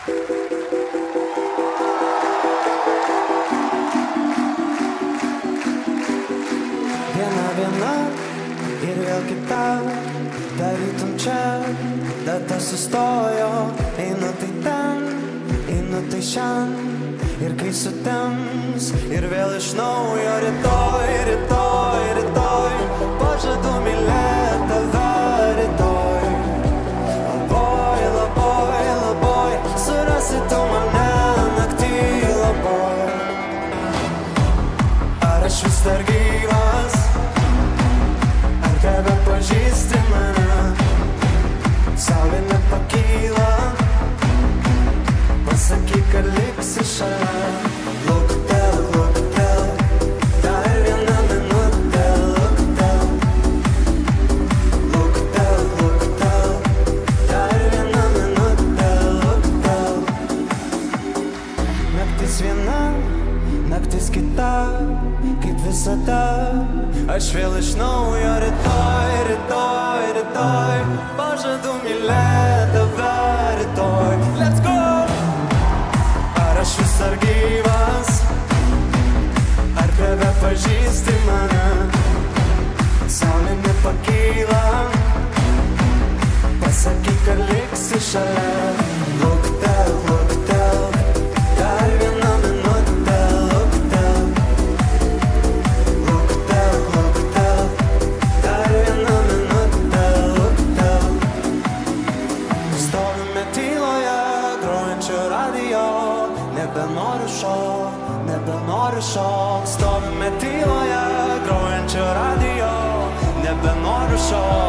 Viena ir vėl kita, tarytum čia, data sustojo. Einu tai ten, einu tai šian, ir kai sutems, ir vėl iš naujo rytoj, rytoj, rytoj, pažadu mylėt tave rytoj. Labai, labai, labai, surasi tu mane naktį labai. Ar aš vis dar gyvas? Ar tebe pažįsti mane? Saulė nepakyla, pasakyk, kad liksi šalia. Luktel, luktel, dar viena minutė. Luktel, luktel, luktel, dar viena minutė. Luktel. Naktis viena, naktis kita, kaip visada. Aš vėl iš naujo rytoj, rytoj, rytoj, pažadu mylėt tave rytoj. Let's go! Ar aš vis dar gyvas? Ar tebe pažįsti mane? Saulė nepakyla, pasakyk, kad liksi šalia. Luktel, luktel, dar viena minutė. Luktel, luktel, luktel, dar viena minutė. Luktel. Stovime tyloje, grojančio radijo. Nebenoriu šokt. Stovime tyloje, grojančio radijo. Nebenoriu šokt.